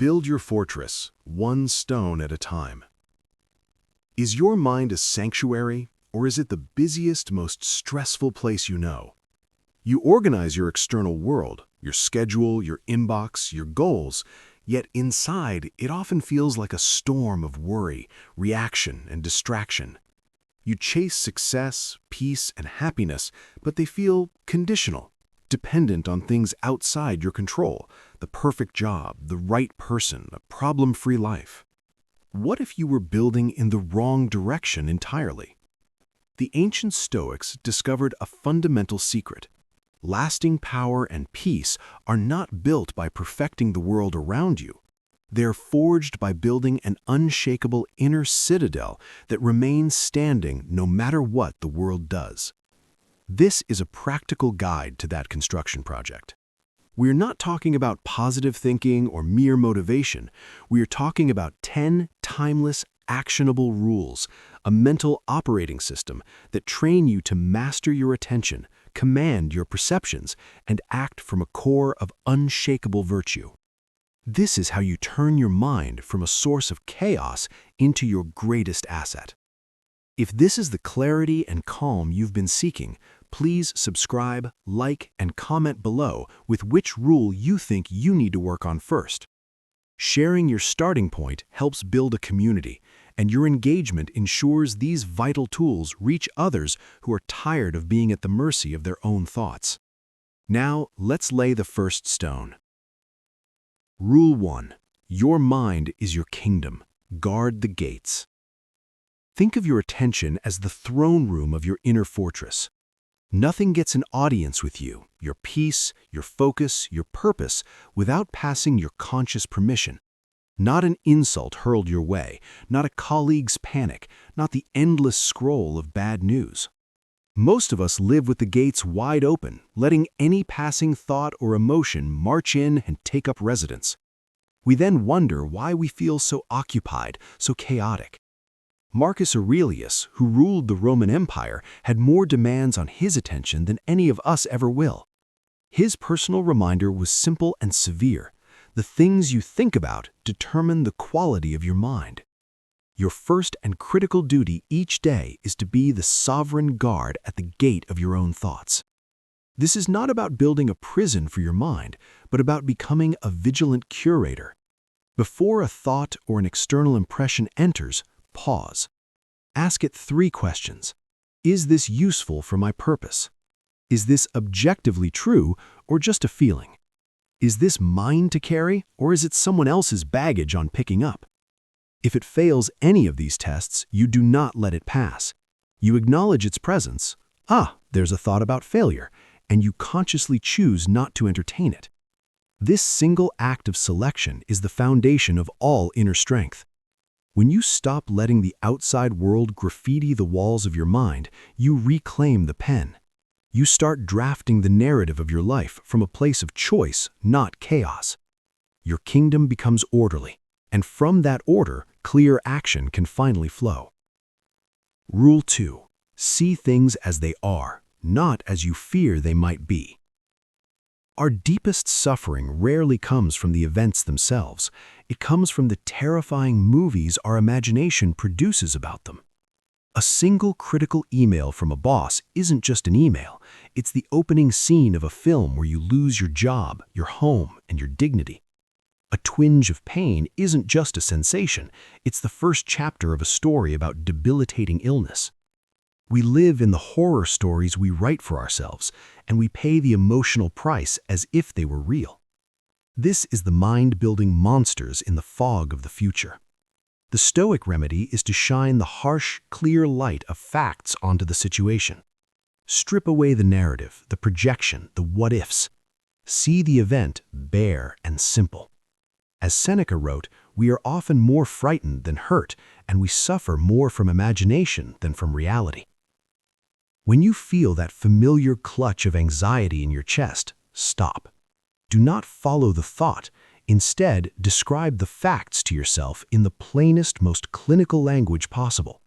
Build your fortress, one stone at a time. Is your mind a sanctuary, or is it the busiest, most stressful place you know? You organize your external world, your schedule, your inbox, your goals, yet inside it often feels like a storm of worry, reaction, and distraction. You chase success, peace, and happiness, but they feel conditional, dependent on things outside your control, the perfect job, the right person, a problem-free life. What if you were building in the wrong direction entirely? The ancient Stoics discovered a fundamental secret. Lasting power and peace are not built by perfecting the world around you. They're forged by building an unshakable inner citadel that remains standing no matter what the world does. This is a practical guide to that construction project. We're not talking about positive thinking or mere motivation. We're talking about 10 timeless, actionable rules, a mental operating system that train you to master your attention, command your perceptions, and act from a core of unshakable virtue. This is how you turn your mind from a source of chaos into your greatest asset. If this is the clarity and calm you've been seeking, please subscribe, like, and comment below with which rule you think you need to work on first. Sharing your starting point helps build a community, and your engagement ensures these vital tools reach others who are tired of being at the mercy of their own thoughts. Now, let's lay the first stone. Rule 1. Your mind is your kingdom. Guard the gates. Think of your attention as the throne room of your inner fortress. Nothing gets an audience with you, your peace, your focus, your purpose, without passing your conscious permission. Not an insult hurled your way, not a colleague's panic, not the endless scroll of bad news. Most of us live with the gates wide open, letting any passing thought or emotion march in and take up residence. We then wonder why we feel so occupied, so chaotic. Marcus Aurelius, who ruled the Roman Empire, had more demands on his attention than any of us ever will. His personal reminder was simple and severe. The things you think about determine the quality of your mind. Your first and critical duty each day is to be the sovereign guard at the gate of your own thoughts. This is not about building a prison for your mind, but about becoming a vigilant curator. Before a thought or an external impression enters, pause. Ask it 3 questions. Is this useful for my purpose? Is this objectively true or just a feeling? Is this mine to carry or is it someone else's baggage on picking up? If it fails any of these tests, you do not let it pass. You acknowledge its presence. There's a thought about failure, and you consciously choose not to entertain it. This single act of selection is the foundation of all inner strength. When you stop letting the outside world graffiti the walls of your mind, you reclaim the pen. You start drafting the narrative of your life from a place of choice, not chaos. Your kingdom becomes orderly, and from that order, clear action can finally flow. Rule 2. See things as they are, not as you fear they might be. Our deepest suffering rarely comes from the events themselves. It comes from the terrifying movies our imagination produces about them. A single critical email from a boss isn't just an email. It's the opening scene of a film where you lose your job, your home, and your dignity. A twinge of pain isn't just a sensation. It's the first chapter of a story about debilitating illness. We live in the horror stories we write for ourselves, and we pay the emotional price as if they were real. This is the mind-building monsters in the fog of the future. The Stoic remedy is to shine the harsh, clear light of facts onto the situation. Strip away the narrative, the projection, the what-ifs. See the event bare and simple. As Seneca wrote, we are often more frightened than hurt, and we suffer more from imagination than from reality. When you feel that familiar clutch of anxiety in your chest, stop. Do not follow the thought. Instead, describe the facts to yourself in the plainest, most clinical language possible.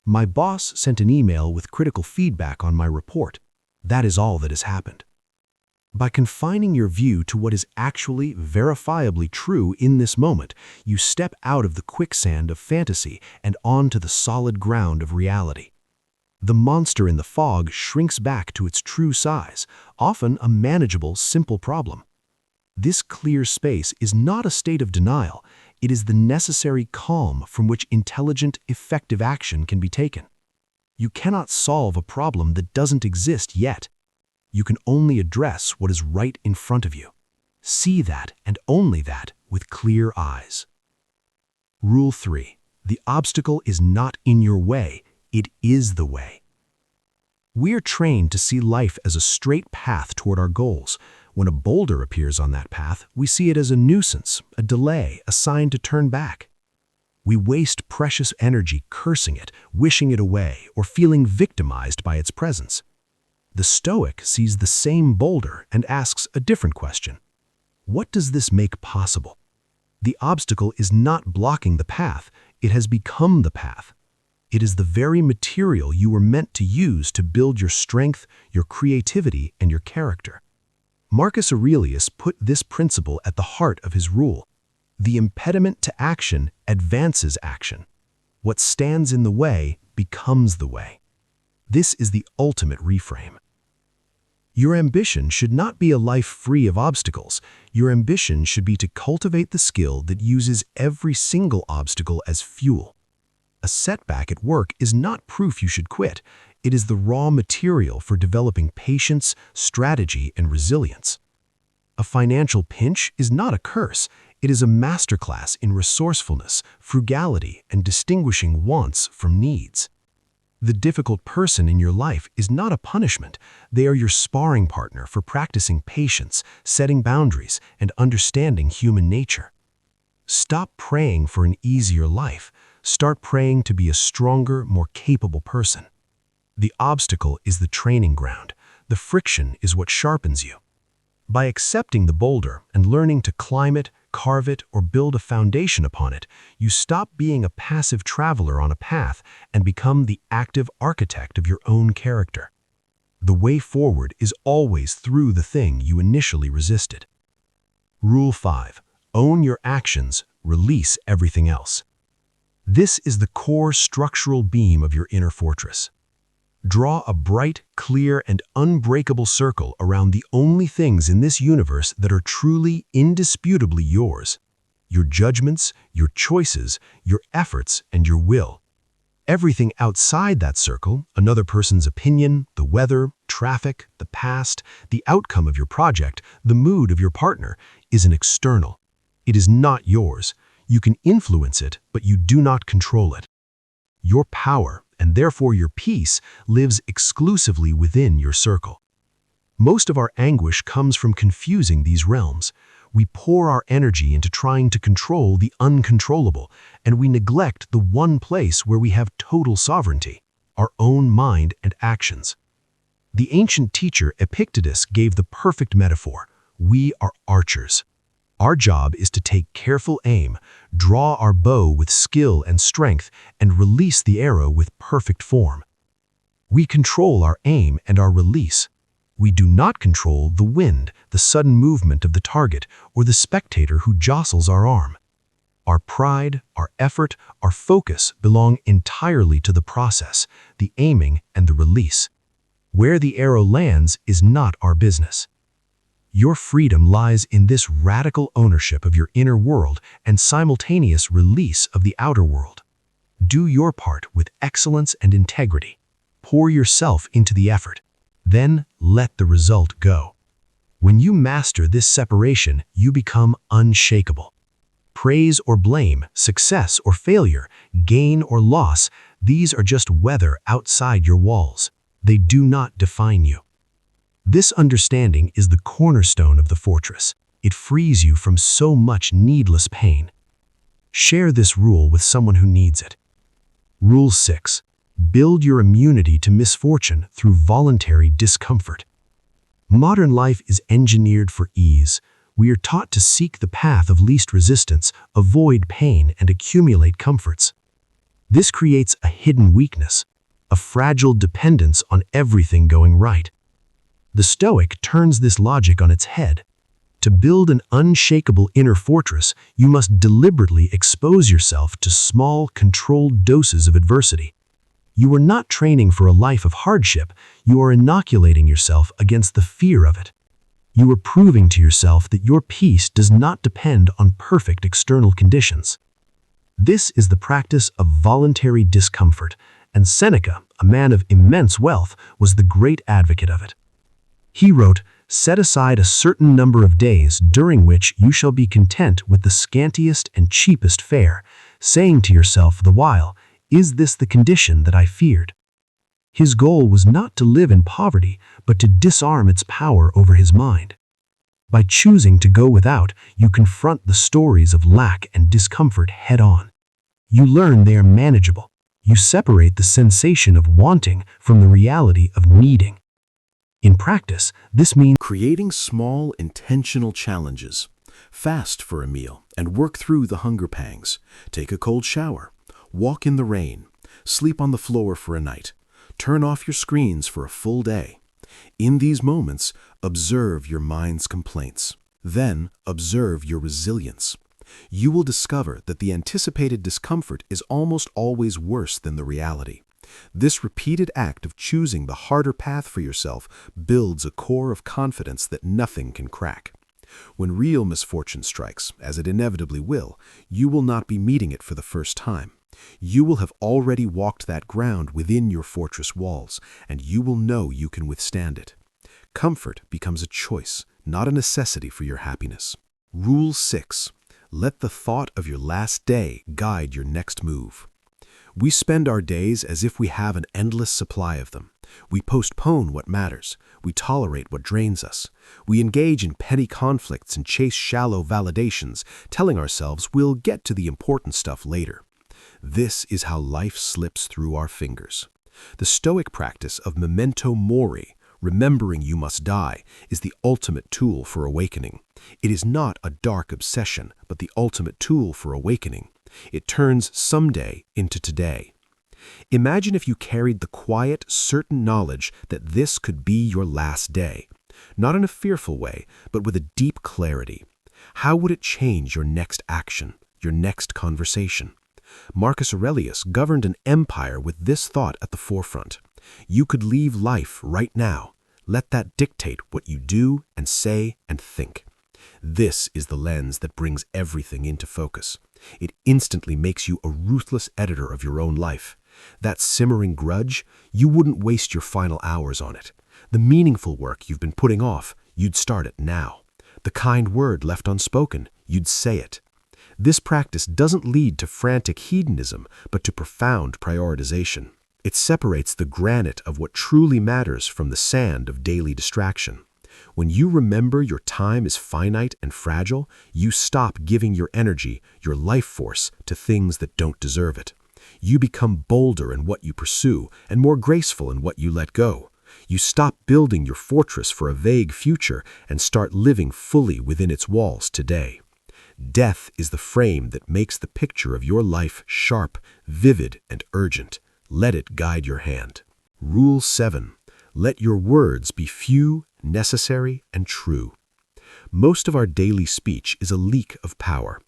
My boss sent an email with critical feedback on my report. That is all that has happened. By confining your view to what is actually verifiably true in this moment, you step out of the quicksand of fantasy and onto the solid ground of reality. The monster in the fog shrinks back to its true size, often a manageable, simple problem. This clear space is not a state of denial, it is the necessary calm from which intelligent, effective action can be taken. You cannot solve a problem that doesn't exist yet. You can only address what is right in front of you. See that, and only that, with clear eyes. Rule 3. The obstacle is not in your way, it is the way. We're trained to see life as a straight path toward our goals. When a boulder appears on that path, we see it as a nuisance, a delay, a sign to turn back. We waste precious energy cursing it, wishing it away, or feeling victimized by its presence. The Stoic sees the same boulder and asks a different question. What does this make possible? The obstacle is not blocking the path, it has become the path. It is the very material you were meant to use to build your strength, your creativity, and your character. Marcus Aurelius put this principle at the heart of his rule. The impediment to action advances action. What stands in the way becomes the way. This is the ultimate reframe. Your ambition should not be a life free of obstacles. Your ambition should be to cultivate the skill that uses every single obstacle as fuel. A setback at work is not proof you should quit. It is the raw material for developing patience, strategy, and resilience. A financial pinch is not a curse. It is a masterclass in resourcefulness, frugality, and distinguishing wants from needs. The difficult person in your life is not a punishment. They are your sparring partner for practicing patience, setting boundaries, and understanding human nature. Stop praying for an easier life. Start praying to be a stronger, more capable person. The obstacle is the training ground. The friction is what sharpens you. By accepting the boulder and learning to climb it, carve it, or build a foundation upon it, you stop being a passive traveler on a path and become the active architect of your own character. The way forward is always through the thing you initially resisted. Rule 5. Own your actions, release everything else. This is the core structural beam of your inner fortress. Draw a bright, clear, and unbreakable circle around the only things in this universe that are truly, indisputably yours. Your judgments, your choices, your efforts, and your will. Everything outside that circle, another person's opinion, the weather, traffic, the past, the outcome of your project, the mood of your partner, is an external. It is not yours. You can influence it, but you do not control it. Your power, and therefore your peace, lives exclusively within your circle. Most of our anguish comes from confusing these realms. We pour our energy into trying to control the uncontrollable, and we neglect the one place where we have total sovereignty, our own mind and actions. The ancient teacher Epictetus gave the perfect metaphor. We are archers. Our job is to take careful aim, draw our bow with skill and strength, and release the arrow with perfect form. We control our aim and our release. We do not control the wind, the sudden movement of the target, or the spectator who jostles our arm. Our pride, our effort, our focus belong entirely to the process, the aiming and the release. Where the arrow lands is not our business. Your freedom lies in this radical ownership of your inner world and simultaneous release of the outer world. Do your part with excellence and integrity. Pour yourself into the effort. Then let the result go. When you master this separation, you become unshakable. Praise or blame, success or failure, gain or loss, these are just weather outside your walls. They do not define you. This understanding is the cornerstone of the fortress. It frees you from so much needless pain. Share this rule with someone who needs it. Rule 6. Build your immunity to misfortune through voluntary discomfort. Modern life is engineered for ease. We are taught to seek the path of least resistance, avoid pain, and accumulate comforts. This creates a hidden weakness, a fragile dependence on everything going right. The Stoic turns this logic on its head. To build an unshakable inner fortress, you must deliberately expose yourself to small, controlled doses of adversity. You are not training for a life of hardship, you are inoculating yourself against the fear of it. You are proving to yourself that your peace does not depend on perfect external conditions. This is the practice of voluntary discomfort, and Seneca, a man of immense wealth, was the great advocate of it. He wrote, "Set aside a certain number of days during which you shall be content with the scantiest and cheapest fare, saying to yourself the while, 'Is this the condition that I feared?'" His goal was not to live in poverty, but to disarm its power over his mind. By choosing to go without, you confront the stories of lack and discomfort head-on. You learn they are manageable. You separate the sensation of wanting from the reality of needing. In practice, this means creating small, intentional challenges. Fast for a meal and work through the hunger pangs. Take a cold shower. Walk in the rain. Sleep on the floor for a night. Turn off your screens for a full day. In these moments, observe your mind's complaints. Then, observe your resilience. You will discover that the anticipated discomfort is almost always worse than the reality. This repeated act of choosing the harder path for yourself builds a core of confidence that nothing can crack. When real misfortune strikes, as it inevitably will, you will not be meeting it for the first time. You will have already walked that ground within your fortress walls, and you will know you can withstand it. Comfort becomes a choice, not a necessity for your happiness. Rule 6. Let the thought of your last day guide your next move. We spend our days as if we have an endless supply of them. We postpone what matters. We tolerate what drains us. We engage in petty conflicts and chase shallow validations, telling ourselves we'll get to the important stuff later. This is how life slips through our fingers. The Stoic practice of memento mori, remembering you must die, is the ultimate tool for awakening. It is not a dark obsession, but the ultimate tool for awakening. It turns someday into today. Imagine if you carried the quiet, certain knowledge that this could be your last day. Not in a fearful way, but with a deep clarity. How would it change your next action, your next conversation? Marcus Aurelius governed an empire with this thought at the forefront. You could leave life right now. Let that dictate what you do and say and think. This is the lens that brings everything into focus. It instantly makes you a ruthless editor of your own life. That simmering grudge, you wouldn't waste your final hours on it. The meaningful work you've been putting off, you'd start it now. The kind word left unspoken, you'd say it. This practice doesn't lead to frantic hedonism, but to profound prioritization. It separates the granite of what truly matters from the sand of daily distraction. When you remember your time is finite and fragile, you stop giving your energy, your life force, to things that don't deserve it. You become bolder in what you pursue and more graceful in what you let go. You stop building your fortress for a vague future and start living fully within its walls today. Death is the frame that makes the picture of your life sharp, vivid, and urgent. Let it guide your hand. Rule 7. Let your words be few, necessary, and true. Most of our daily speech is a leak of power.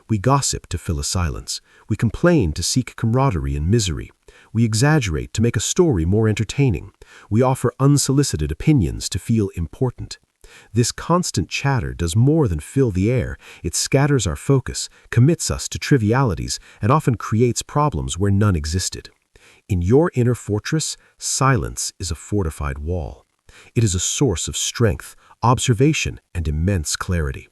We gossip to fill a silence. We complain to seek camaraderie in misery. We exaggerate to make a story more entertaining. We offer unsolicited opinions to feel important. This constant chatter does more than fill the air. It scatters our focus, commits us to trivialities, and often creates problems where none existed. In your inner fortress, silence is a fortified wall. It is a source of strength, observation, and immense clarity.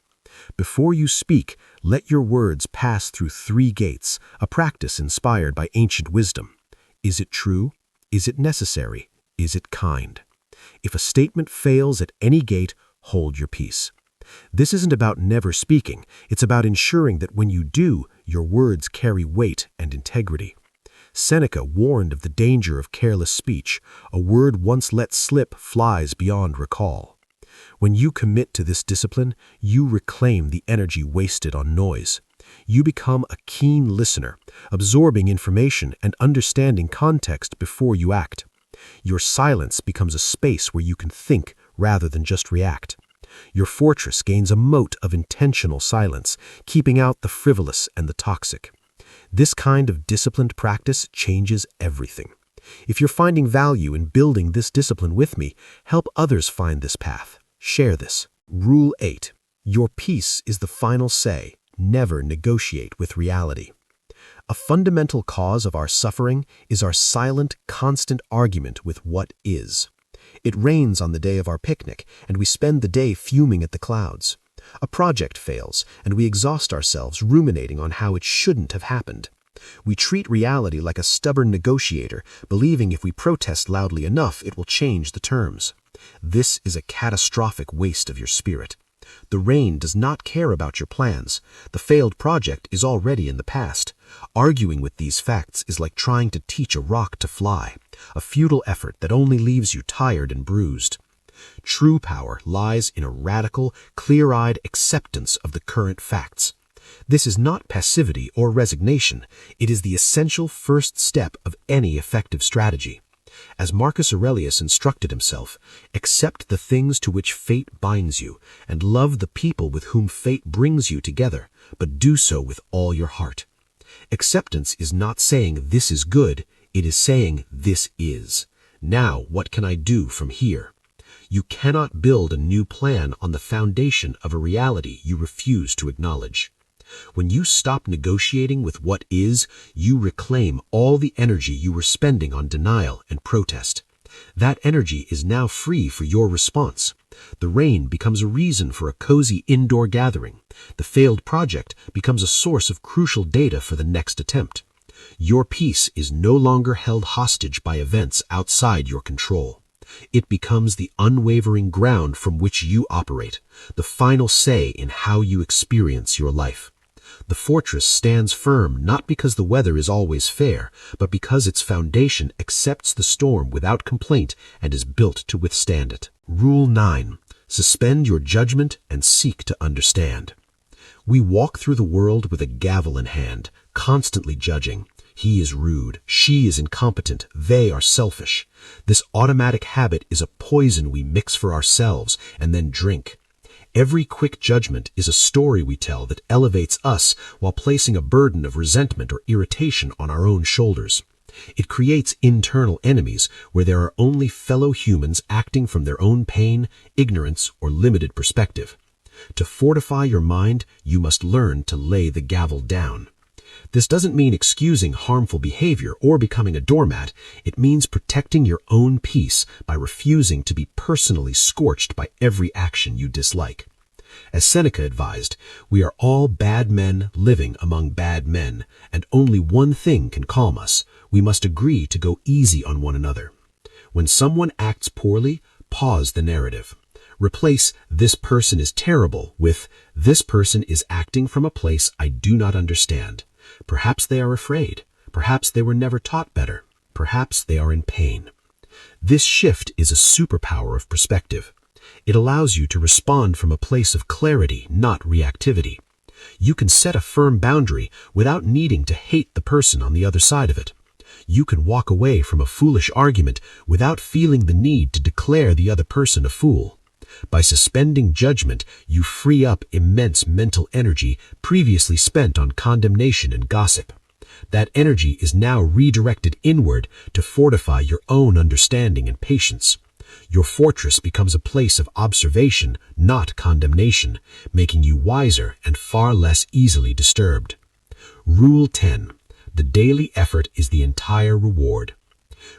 Before you speak, let your words pass through 3 gates, a practice inspired by ancient wisdom. Is it true? Is it necessary? Is it kind? If a statement fails at any gate, hold your peace. This isn't about never speaking. It's about ensuring that when you do, your words carry weight and integrity. Seneca warned of the danger of careless speech. A word once let slip flies beyond recall. When you commit to this discipline, you reclaim the energy wasted on noise. You become a keen listener, absorbing information and understanding context before you act. Your silence becomes a space where you can think, rather than just react. Your fortress gains a moat of intentional silence, keeping out the frivolous and the toxic. This kind of disciplined practice changes everything. If you're finding value in building this discipline with me, help others find this path. Share this. Rule 8. Your peace is the final say. Never negotiate with reality. A fundamental cause of our suffering is our silent, constant argument with what is. It rains on the day of our picnic, and we spend the day fuming at the clouds. A project fails, and we exhaust ourselves ruminating on how it shouldn't have happened. We treat reality like a stubborn negotiator, believing if we protest loudly enough, it will change the terms. This is a catastrophic waste of your spirit. The rain does not care about your plans. The failed project is already in the past. Arguing with these facts is like trying to teach a rock to fly, a futile effort that only leaves you tired and bruised. True power lies in a radical, clear-eyed acceptance of the current facts. This is not passivity or resignation. It is the essential first step of any effective strategy. As Marcus Aurelius instructed himself, accept the things to which fate binds you, and love the people with whom fate brings you together, but do so with all your heart. Acceptance is not saying this is good, it is saying this is. Now, what can I do from here? You cannot build a new plan on the foundation of a reality you refuse to acknowledge. When you stop negotiating with what is, you reclaim all the energy you were spending on denial and protest. That energy is now free for your response. The rain becomes a reason for a cozy indoor gathering. The failed project becomes a source of crucial data for the next attempt. Your peace is no longer held hostage by events outside your control. It becomes the unwavering ground from which you operate, the final say in how you experience your life. The fortress stands firm not because the weather is always fair, but because its foundation accepts the storm without complaint and is built to withstand it. Rule 9. Suspend your judgment and seek to understand. We walk through the world with a gavel in hand, constantly judging. He is rude, she is incompetent, they are selfish. This automatic habit is a poison we mix for ourselves and then drink. Every quick judgment is a story we tell that elevates us while placing a burden of resentment or irritation on our own shoulders. It creates internal enemies where there are only fellow humans acting from their own pain, ignorance, or limited perspective. To fortify your mind, you must learn to lay the gavel down. This doesn't mean excusing harmful behavior or becoming a doormat. It means protecting your own peace by refusing to be personally scorched by every action you dislike. As Seneca advised, we are all bad men living among bad men, and only one thing can calm us. We must agree to go easy on one another. When someone acts poorly, pause the narrative. Replace "this person is terrible" with "this person is acting from a place I do not understand." Perhaps they are afraid. Perhaps they were never taught better. Perhaps they are in pain. This shift is a superpower of perspective. It allows you to respond from a place of clarity, not reactivity. You can set a firm boundary without needing to hate the person on the other side of it. You can walk away from a foolish argument without feeling the need to declare the other person a fool. By suspending judgment, you free up immense mental energy previously spent on condemnation and gossip. That energy is now redirected inward to fortify your own understanding and patience. Your fortress becomes a place of observation, not condemnation, making you wiser and far less easily disturbed. Rule 10. The daily effort is the entire reward.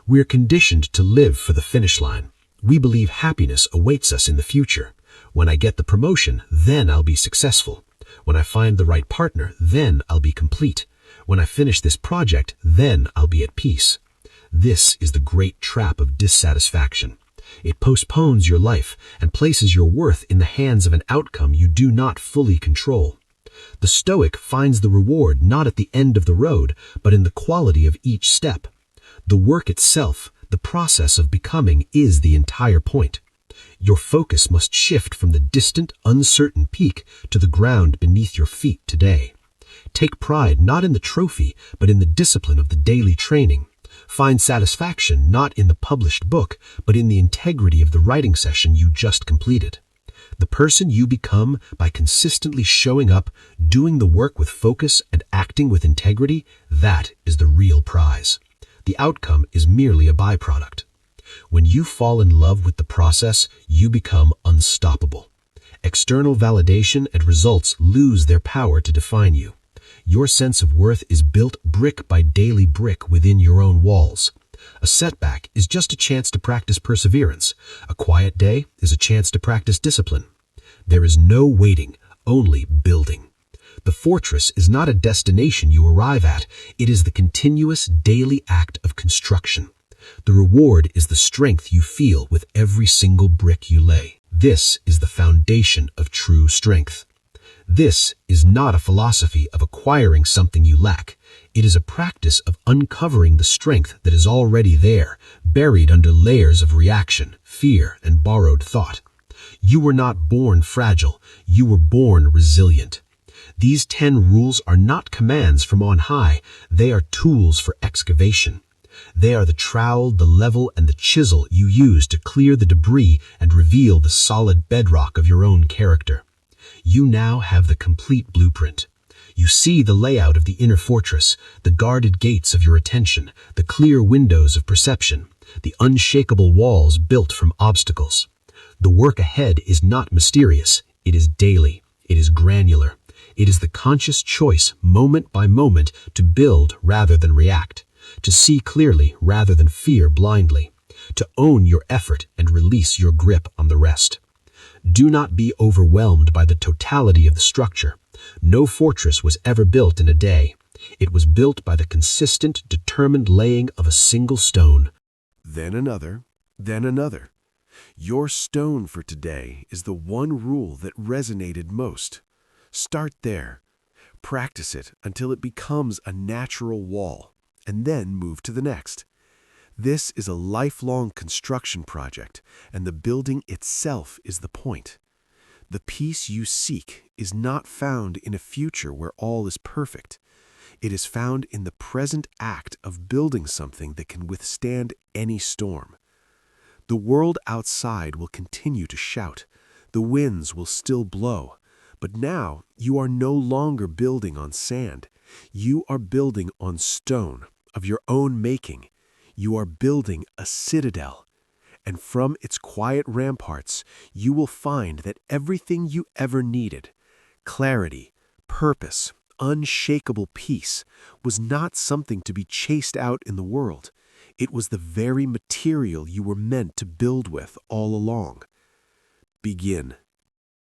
We are conditioned to live for the finish line. We believe happiness awaits us in the future. When I get the promotion, then I'll be successful. When I find the right partner, then I'll be complete. When I finish this project, then I'll be at peace. This is the great trap of dissatisfaction. It postpones your life and places your worth in the hands of an outcome you do not fully control. The Stoic finds the reward not at the end of the road, but in the quality of each step. The work itself, the process of becoming, is the entire point. Your focus must shift from the distant, uncertain peak to the ground beneath your feet today. Take pride not in the trophy, but in the discipline of the daily training. Find satisfaction not in the published book, but in the integrity of the writing session you just completed. The person you become by consistently showing up, doing the work with focus, and acting with integrity, that is the real prize. The outcome is merely a byproduct. When you fall in love with the process, you become unstoppable. External validation and results lose their power to define you. Your sense of worth is built brick by daily brick within your own walls. A setback is just a chance to practice perseverance. A quiet day is a chance to practice discipline. There is no waiting, only building. The fortress is not a destination you arrive at. It is the continuous daily act of construction. The reward is the strength you feel with every single brick you lay. This is the foundation of true strength. This is not a philosophy of acquiring something you lack. It is a practice of uncovering the strength that is already there, buried under layers of reaction, fear, and borrowed thought. You were not born fragile. You were born resilient. These 10 rules are not commands from on high. They are tools for excavation. They are the trowel, the level, and the chisel you use to clear the debris and reveal the solid bedrock of your own character. You now have the complete blueprint. You see the layout of the inner fortress, the guarded gates of your attention, the clear windows of perception, the unshakable walls built from obstacles. The work ahead is not mysterious. It is daily. It is granular. It is the conscious choice, moment by moment, to build rather than react, to see clearly rather than fear blindly, to own your effort and release your grip on the rest. Do not be overwhelmed by the totality of the structure. No fortress was ever built in a day. It was built by the consistent, determined laying of a single stone. Then another, then another. Your stone for today is the one rule that resonated most. Start there. Practice it until it becomes a natural wall, and then move to the next. This is a lifelong construction project, and the building itself is the point. The peace you seek is not found in a future where all is perfect. It is found in the present act of building something that can withstand any storm. The world outside will continue to shout. The winds will still blow. But now you are no longer building on sand. You are building on stone of your own making. You are building a citadel, and from its quiet ramparts, you will find that everything you ever needed, clarity, purpose, unshakable peace, was not something to be chased out in the world. It was the very material you were meant to build with all along. Begin.